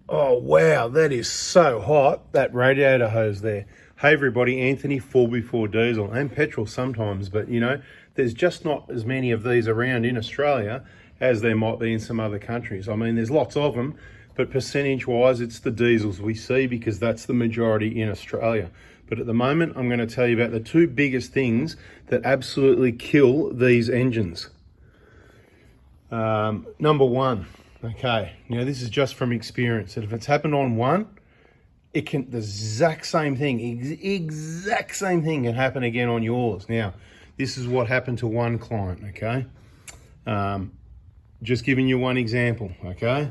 Oh, wow, that is so hot, that radiator hose there. Hey everybody, Anthony, 4x4 diesel and petrol sometimes, but you know, there's just not as many of these around in Australia as there might be in some other countries. I mean, there's lots of them, but percentage-wise, it's the diesels we see because that's the majority in Australia. But at the moment, I'm going to tell you about the two biggest things that absolutely kill these engines. Number one, okay, now this is just from experience, that if it's happened on one, it can, the exact same thing can happen again on yours. Now, this is what happened to one client, okay? Just giving you one example, okay?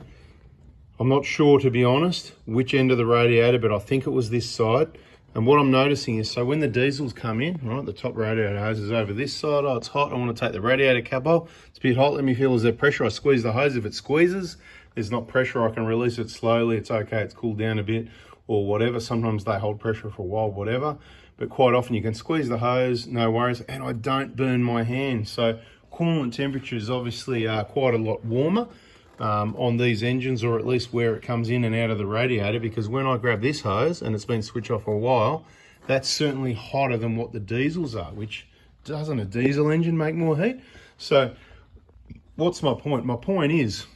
I'm not sure, to be honest, which end of the radiator, but I think it was this side. And what I'm noticing is, so when the diesels come in, right, the top radiator hose is over this side. Oh, it's hot. I want to take the radiator cap off. It's a bit hot. Let me feel, is there pressure? I squeeze the hose. If it squeezes, there's not pressure. I can release it slowly. It's okay. It's cooled down a bit or whatever. Sometimes they hold pressure for a while, whatever. But quite often you can squeeze the hose, no worries. And I don't burn my hand. So coolant temperature is obviously quite a lot warmer on these engines, or at least where it comes in and out of the radiator, because when I grab this hose and it's been switched off for a while, that's certainly hotter than what the diesels are, which doesn't a diesel engine make more heat? So what's my point? My point is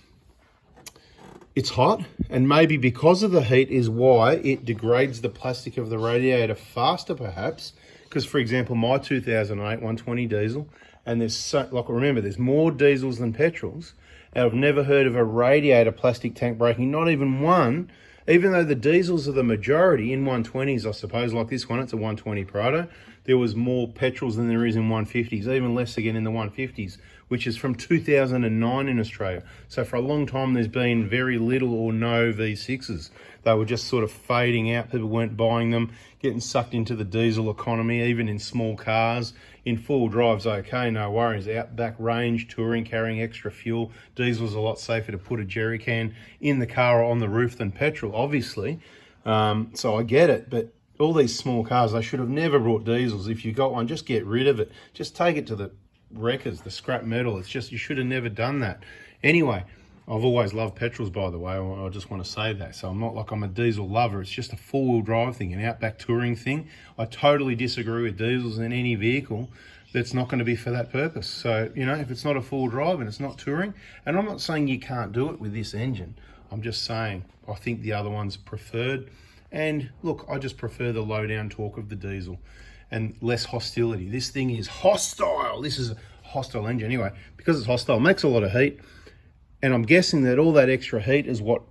it's hot, and maybe because of the heat is why it degrades the plastic of the radiator faster perhaps, because for example, my 2008 120 diesel, and there's so, like, remember, there's more diesels than petrols. And I've never heard of a radiator plastic tank breaking, not even one, even though the diesels are the majority in 120s, I suppose, like this one, it's a 120 Prado. There was more petrols than there is in 150s, even less again in the 150s, which is from 2009 in Australia. So for a long time, there's been very little or no V6s. They were just sort of fading out. People weren't buying them, getting sucked into the diesel economy, even in small cars. In four-wheel drive's okay, no worries. Outback range, touring, carrying extra fuel. Diesel's a lot safer to put a jerry can in the car or on the roof than petrol, obviously. So I get it, but all these small cars, they should have never brought diesels. If you got one, just get rid of it. Just take it to the wreckers, the scrap metal. It's just, you should have never done that. Anyway, I've always loved petrols, by the way. I just want to say that. So I'm not like I'm a diesel lover. It's just a four-wheel drive thing, an outback touring thing. I totally disagree with diesels in any vehicle that's not going to be for that purpose. So, you know, if it's not a four-wheel drive and it's not touring, and I'm not saying you can't do it with this engine. I'm just saying I think the other one's preferred. And look, I just prefer the low-down torque of the diesel and less hostility. This thing is hostile. This is a hostile engine. Anyway, because it's hostile, it makes a lot of heat. And I'm guessing that all that extra heat is what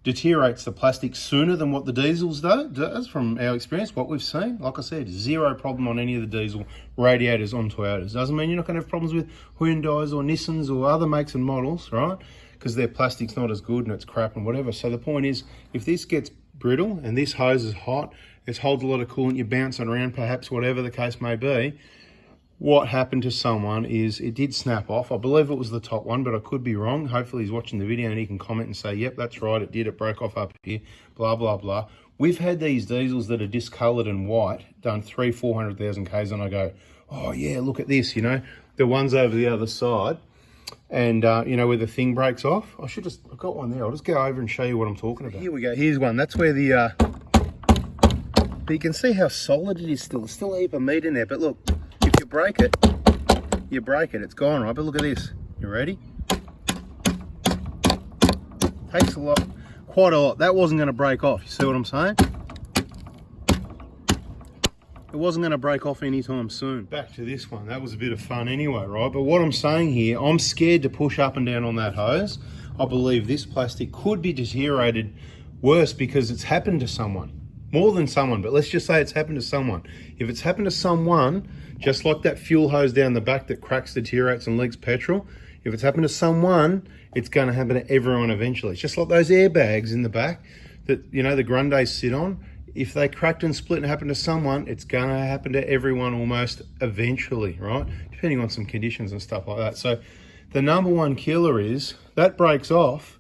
deteriorates the plastic sooner than what the diesels does from our experience, what we've seen. Like I said, zero problem on any of the diesel radiators on Toyotas. Doesn't mean you're not going to have problems with Hyundais or Nissans or other makes and models, right? Because their plastic's not as good and it's crap and whatever. So the point is, if this gets brittle and this hose is hot, it holds a lot of coolant, you're bouncing around perhaps, whatever the case may be, what happened to someone is it did snap off. I believe it was the top one, but I could be wrong. Hopefully he's watching the video and he can comment and say, yep, that's right, it did, it broke off up here, blah, blah, blah. We've had these diesels that are discoloured and white, done 400,000 Ks, and I go, oh yeah, look at this, you know, the ones over the other side, and you know, where the thing breaks off. I've got one there. I'll just go over and show you what I'm talking about. Here we go, here's one. That's where the, but you can see how solid it is still. There's still a heap of meat in there, but look, if you break it, it's gone, right? But look at this. You ready? Takes a lot, quite a lot. That wasn't going to break off. You see what I'm saying? It wasn't going to break off anytime soon. Back to this one. That was a bit of fun anyway, right? But what I'm saying here, I'm scared to push up and down on that hose. I believe this plastic could be deteriorated worse because it's happened to someone. More than someone, but let's just say it's happened to someone. If it's happened to someone, just like that fuel hose down the back that cracks, deteriorates and leaks petrol, if it's happened to someone, it's going to happen to everyone eventually. It's just like those airbags in the back that, you know, the Grundes sit on. If they cracked and split and happened to someone, it's going to happen to everyone almost eventually, right? Depending on some conditions and stuff like that. So the number one killer is that breaks off.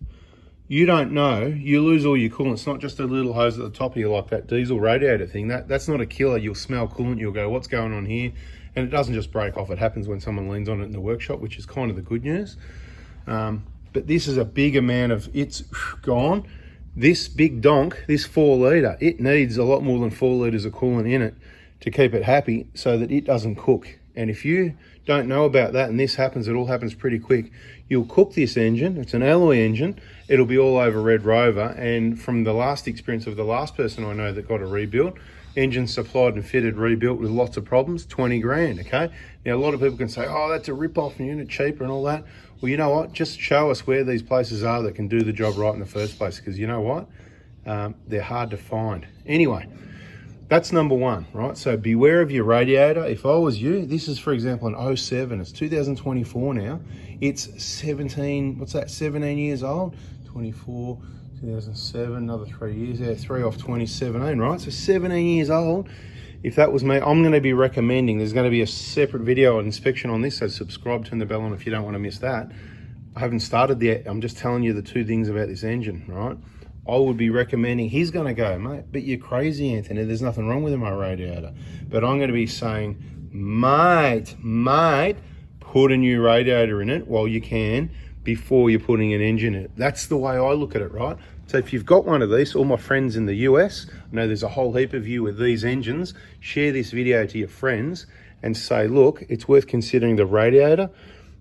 You don't know, you lose all your coolant. It's not just a little hose at the top of you like that diesel radiator thing. That's not a killer. You'll smell coolant, you'll go, what's going on here? And it doesn't just break off. It happens when someone leans on it in the workshop, which is kind of the good news. But this is a big amount of, it's gone. This big donk, this 4 litre, it needs a lot more than 4 litres of coolant in it to keep it happy so that it doesn't cook. And if you don't know about that, and this happens, it all happens pretty quick, you'll cook this engine. It's an alloy engine. It'll be all over Red Rover. And from the last experience of the last person I know that got a rebuild, engine supplied and fitted, rebuilt with lots of problems, 20 grand, okay? Now, a lot of people can say, oh, that's a rip-off unit, cheaper and all that. Well, you know what? Just show us where these places are that can do the job right in the first place, because you know what? They're hard to find. Anyway, that's number one, right? So beware of your radiator. If I was you, this is, for example, an 07. It's 2024 now. It's 17 years old? 24, 2007, another 3 years. Yeah, 3 off 2017, right? So 17 years old. If that was me, I'm going to be recommending, there's going to be a separate video on inspection on this, so subscribe, turn the bell on if you don't want to miss that. I haven't started yet. I'm just telling you the 2 things about this engine, right? I would be recommending, he's going to go, mate, but you're crazy, Anthony. There's nothing wrong with my radiator. But I'm going to be saying, mate, put a new radiator in it while you can before you're putting an engine in it. That's the way I look at it, right? So if you've got one of these, all my friends in the US, I know there's a whole heap of you with these engines, share this video to your friends and say, look, it's worth considering the radiator.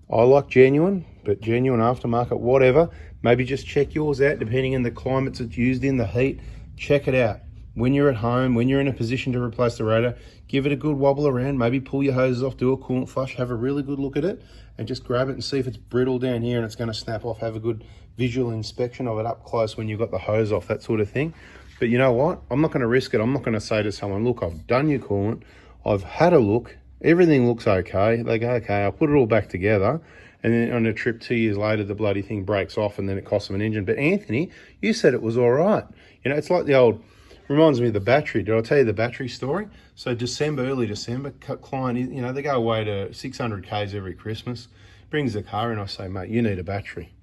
I like genuine, but genuine aftermarket, whatever. Maybe just check yours out depending on the climates it's used in, the heat. Check it out. When you're at home, when you're in a position to replace the radiator, give it a good wobble around, maybe pull your hoses off, do a coolant flush, have a really good look at it, and just grab it and see if it's brittle down here and it's going to snap off. Have a good visual inspection of it up close when you've got the hose off, that sort of thing. But you know what? I'm not going to risk it. I'm not going to say to someone, look, I've done your coolant, I've had a look, everything looks okay. They go, okay, I'll put it all back together. And then on a trip 2 years later, the bloody thing breaks off and then it costs them an engine. But Anthony, you said it was all right. You know, it's like the old, reminds me of the battery. Did I tell you the battery story? So early December, client, you know, they go away to 600 Ks every Christmas, brings the car in. I say, mate, you need a battery.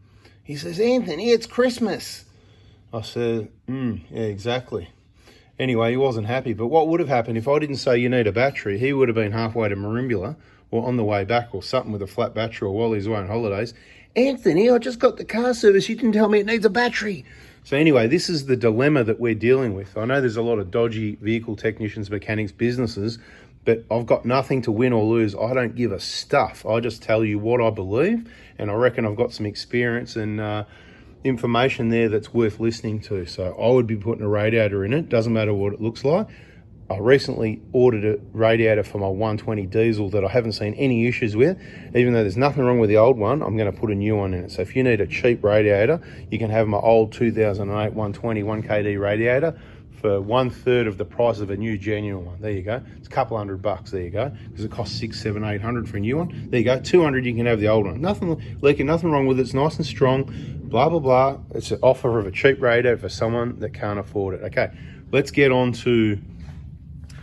He says, Anthony, it's Christmas. I said, yeah, exactly. Anyway, he wasn't happy. But what would have happened if I didn't say you need a battery? He would have been halfway to Merimbula or on the way back or something with a flat battery, or while he's away on holidays. Anthony, I just got the car service. You didn't tell me it needs a battery. So anyway, this is the dilemma that we're dealing with. I know there's a lot of dodgy vehicle technicians, mechanics, businesses, but I've got nothing to win or lose. I don't give a stuff. I just tell you what I believe, and I reckon I've got some experience and information there that's worth listening to. So I would be putting a radiator in it. Doesn't matter what it looks like. I recently ordered a radiator for my 120 diesel that I haven't seen any issues with. Even though there's nothing wrong with the old one, I'm going to put a new one in it. So if you need a cheap radiator, you can have my old 2008 120 1KD radiator for 1/3 of the price of a new genuine one. There you go. It's a couple $100. There you go. Because it costs $600, $700, $800 for a new one. There you go. $200, you can have the old one. Nothing leaking, nothing wrong with it. It's nice and strong. Blah, blah, blah. It's an offer of a cheap radiator for someone that can't afford it. Okay, let's get on to...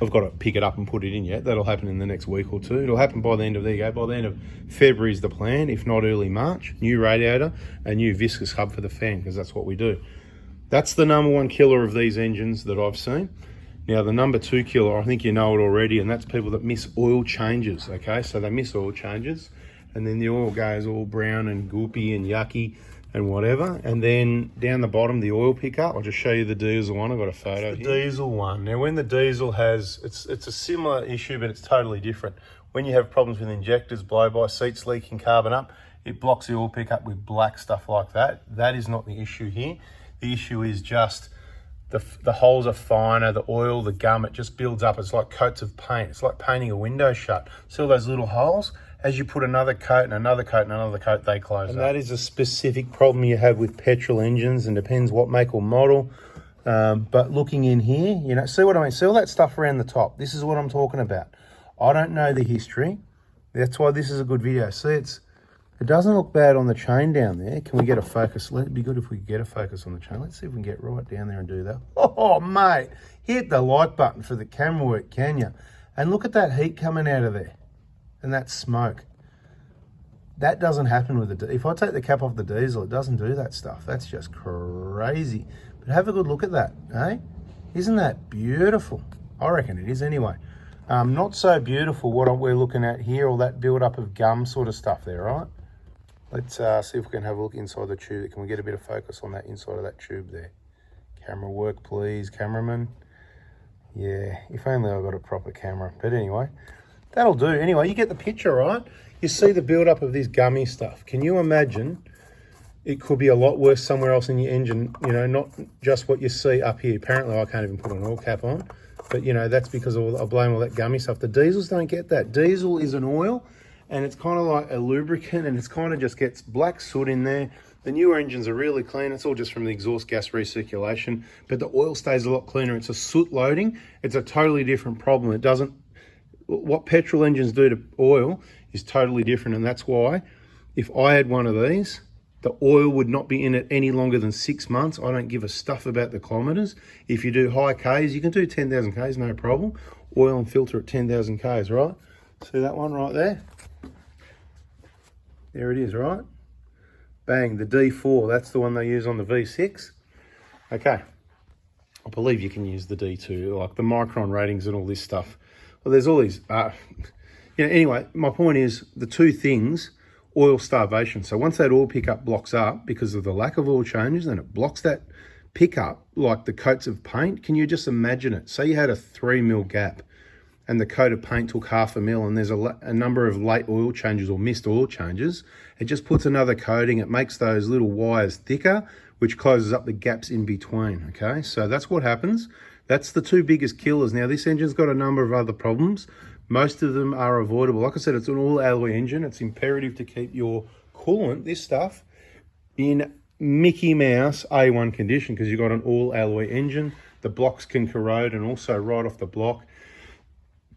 I've got to pick it up and put it in yet. That'll happen in the next week or two. It'll happen by the end of, there you go, by the end of February is the plan, if not early March. New radiator, a new viscous hub for the fan, because that's what we do. That's the number one killer of these engines that I've seen. Now, the number 2 killer, I think you know it already, and that's people that miss oil changes, okay? So they miss oil changes, and then the oil goes all brown and goopy and yucky and whatever. And then down the bottom, the oil pickup. I'll just show you the diesel one. I've got a photo here. The diesel one. Now, when the diesel has, it's a similar issue, but it's totally different. When you have problems with injectors, blow-by, seats leaking, carbon up, it blocks the oil pickup with black stuff like that. That is not the issue here. The issue is just the holes are finer, the oil, the gum, it just builds up. It's like coats of paint. It's like painting a window shut. See all those little holes? As you put another coat and another coat and another coat, they close up. And that is a specific problem you have with petrol engines, and depends what make or model. But looking in here, you know, see what I mean? See all that stuff around the top? This is what I'm talking about. I don't know the history. That's why this is a good video. See, it doesn't look bad on the chain down there. Can we get a focus? It'd be good if we could get a focus on the chain. Let's see if we can get right down there and do that. Oh, mate, hit the like button for the camera work, can you? And look at that heat coming out of there. And that smoke. That doesn't happen with the... If I take the cap off the diesel, it doesn't do that stuff. That's just crazy. But have a good look at that, eh? Isn't that beautiful? I reckon it is anyway. Not so beautiful what we're looking at here, all that build-up of gum sort of stuff there, right? Let's see if we can have a look inside the tube. Can we get a bit of focus on that inside of that tube there? Camera work, please, cameraman. Yeah, if only I got a proper camera. But anyway, that'll do. Anyway, you get the picture, right? You see the build-up of this gummy stuff. Can you imagine? It could be a lot worse somewhere else in your engine, you know, not just what you see up here. Apparently, I can't even put an oil cap on. But, you know, that's because I blame all that gummy stuff. The diesels don't get that. Diesel is an oil, and it's kind of like a lubricant, and it's kind of just gets black soot in there. The newer engines are really clean. It's all just from the exhaust gas recirculation. But the oil stays a lot cleaner. It's a soot loading. It's a totally different problem. It doesn't... What petrol engines do to oil is totally different, and that's why if I had one of these, the oil would not be in it any longer than 6 months. I don't give a stuff about the kilometres. If you do high Ks, you can do 10,000 Ks, no problem. Oil and filter at 10,000 Ks, right? See that one right there? There it is, right? Bang, the D4, that's the one they use on the V6. Okay, I believe you can use the D2, like the micron ratings and all this stuff. Well, there's all these, anyway, my point is the two things, oil starvation. So once that oil pickup blocks up because of the lack of oil changes, and it blocks that pickup like the coats of paint. Can you just imagine it? Say you had a 3 mil gap and the coat of paint took 0.5 mil, and there's a number of late oil changes or missed oil changes. It just puts another coating. It makes those little wires thicker, which closes up the gaps in between. Okay, so that's what happens. That's the two biggest killers. Now, this engine's got a number of other problems. Most of them are avoidable. Like I said, it's an all-alloy engine. It's imperative to keep your coolant, this stuff, in Mickey Mouse A1 condition, because you've got an all-alloy engine. The blocks can corrode, and also right off the block,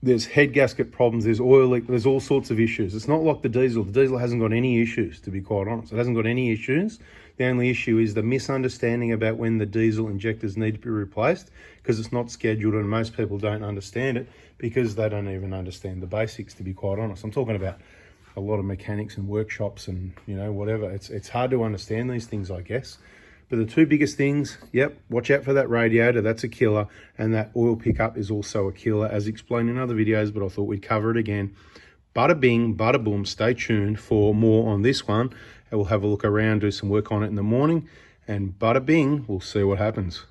there's head gasket problems, there's oil leak, there's all sorts of issues. It's not like the diesel. The diesel hasn't got any issues, to be quite honest. It hasn't got any issues. The only issue is the misunderstanding about when the diesel injectors need to be replaced, because it's not scheduled, and most people don't understand it because they don't even understand the basics, to be quite honest. I'm talking about a lot of mechanics and workshops and, you know, whatever. It's hard to understand these things, I guess. But the two biggest things, yep, watch out for that radiator. That's a killer. And that oil pickup is also a killer, as explained in other videos, but I thought we'd cover it again. Bada bing, bada boom. Stay tuned for more on this one. And we'll have a look around, do some work on it in the morning. And bada bing, we'll see what happens.